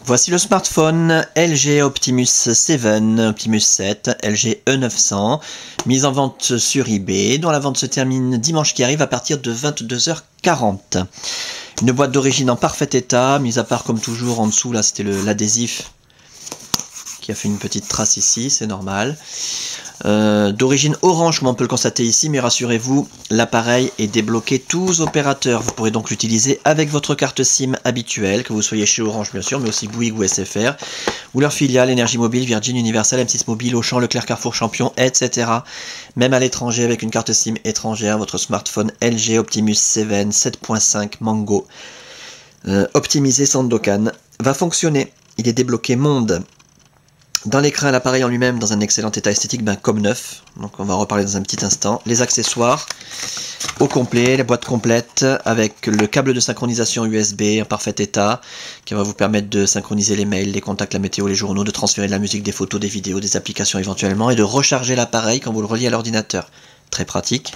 Voici le smartphone LG Optimus 7, Optimus 7, LG E900, mise en vente sur eBay, dont la vente se termine dimanche qui arrive à partir de 22h40. Une boîte d'origine en parfait état, mis à part comme toujours en dessous, là c'était l'adhésif qui a fait une petite trace ici, c'est normal. D'origine orange comme on peut le constater ici, mais rassurez-vous, l'appareil est débloqué tous opérateurs. Vous pourrez donc l'utiliser avec votre carte SIM habituelle, que vous soyez chez Orange bien sûr, mais aussi Bouygues ou SFR, ou leur filiale Énergie Mobile, Virgin, Universal, M6 Mobile, Auchan, Leclerc, Carrefour, Champion, etc. Même à l'étranger avec une carte SIM étrangère, votre smartphone LG Optimus 7 7.5 Mango optimisé Sandokan va fonctionner. Il est débloqué monde. Dans l'écran, l'appareil en lui-même dans un excellent état esthétique, comme neuf. Donc on va en reparler dans un petit instant. Les accessoires au complet, la boîte complète avec le câble de synchronisation USB en parfait état qui va vous permettre de synchroniser les mails, les contacts, la météo, les journaux, de transférer de la musique, des photos, des vidéos, des applications éventuellement et de recharger l'appareil quand vous le reliez à l'ordinateur. Très pratique.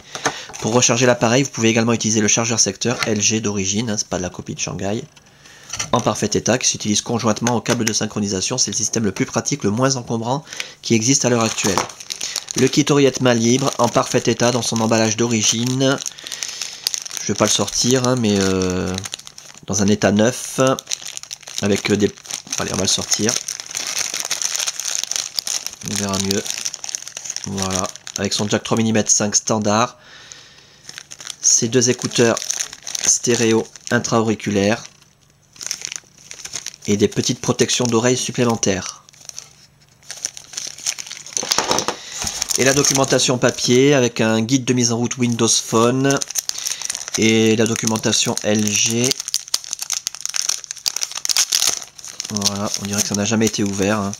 Pour recharger l'appareil, vous pouvez également utiliser le chargeur secteur LG d'origine, c'est pas de la copie de Shanghai, en parfait état, qui s'utilise conjointement au câble de synchronisation. C'est le système le plus pratique, le moins encombrant qui existe à l'heure actuelle. Le kit oreillette main libre en parfait état dans son emballage d'origine. Je vais pas le sortir, mais dans un état neuf, avec des... Allez, on va le sortir. On verra mieux. Voilà, avec son jack 3 mm 5 standard. Ses deux écouteurs stéréo intra-auriculaires. Et des petites protections d'oreilles supplémentaires. Et la documentation papier avec un guide de mise en route Windows Phone et la documentation LG. Voilà, on dirait que ça n'a jamais été ouvert, hein.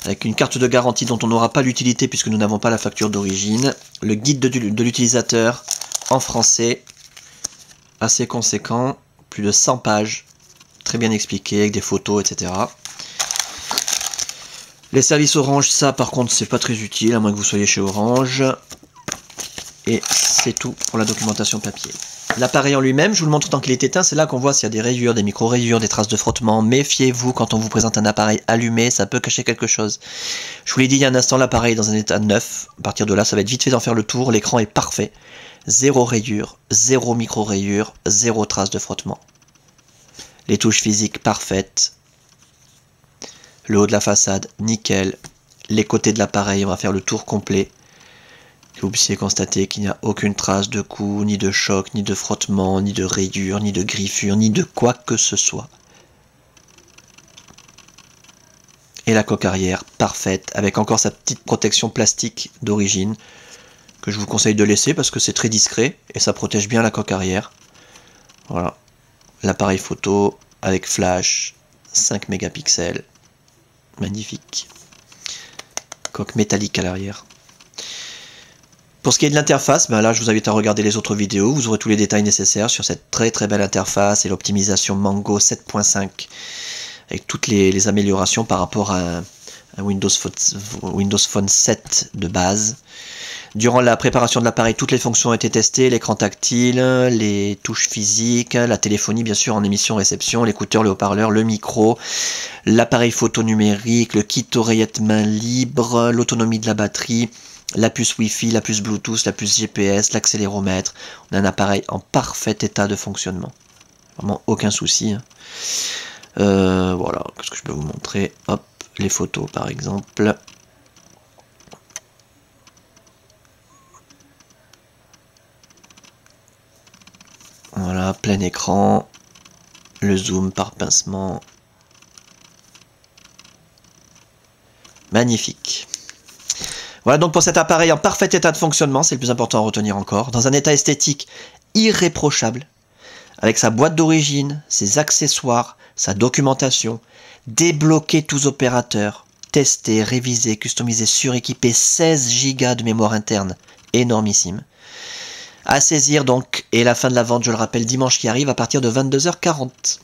Avec une carte de garantie dont on n'aura pas l'utilité puisque nous n'avons pas la facture d'origine. Le guide de l'utilisateur en français, assez conséquent, plus de 100 pages. Très bien expliqué, avec des photos, etc. Les services Orange, ça par contre c'est pas très utile, à moins que vous soyez chez Orange. Et c'est tout pour la documentation papier. L'appareil en lui-même, je vous le montre tant qu'il est éteint, c'est là qu'on voit s'il y a des rayures, des micro-rayures, des traces de frottement. Méfiez-vous quand on vous présente un appareil allumé, ça peut cacher quelque chose. Je vous l'ai dit il y a un instant, l'appareil est dans un état neuf. À partir de là, ça va être vite fait d'en faire le tour, l'écran est parfait. Zéro rayure, zéro micro-rayure, zéro trace de frottement. Les touches physiques parfaites. Le haut de la façade, nickel. Les côtés de l'appareil, on va faire le tour complet. Que vous puissiez constater qu'il n'y a aucune trace de coup, ni de choc, ni de frottement, ni de rayure, ni de griffure, ni de quoi que ce soit. Et la coque arrière, parfaite, avec encore sa petite protection plastique d'origine, que je vous conseille de laisser parce que c'est très discret, et ça protège bien la coque arrière. Voilà. L'appareil photo avec flash, 5 mégapixels, magnifique. Coque métallique à l'arrière. Pour ce qui est de l'interface, là je vous invite à regarder les autres vidéos, vous aurez tous les détails nécessaires sur cette très très belle interface et l'optimisation Mango 7.5 avec toutes les améliorations par rapport à un Windows Phone 7 de base. Durant la préparation de l'appareil, toutes les fonctions ont été testées, l'écran tactile, les touches physiques, la téléphonie bien sûr en émission-réception, l'écouteur, le haut-parleur, le micro, l'appareil photo numérique, le kit oreillette main libre, l'autonomie de la batterie, la puce Wi-Fi, la puce Bluetooth, la puce GPS, l'accéléromètre. On a un appareil en parfait état de fonctionnement. Vraiment aucun souci, hein. Voilà, qu'est-ce que je peux vous montrer? Hop, les photos par exemple. Voilà, plein écran, le zoom par pincement. Magnifique. Voilà donc pour cet appareil en parfait état de fonctionnement, c'est le plus important à retenir encore, dans un état esthétique irréprochable, avec sa boîte d'origine, ses accessoires, sa documentation, débloquer tous opérateurs, tester, réviser, customiser, suréquiper, 16 Go de mémoire interne, énormissime. À saisir donc, et la fin de la vente, je le rappelle, dimanche qui arrive à partir de 22h40.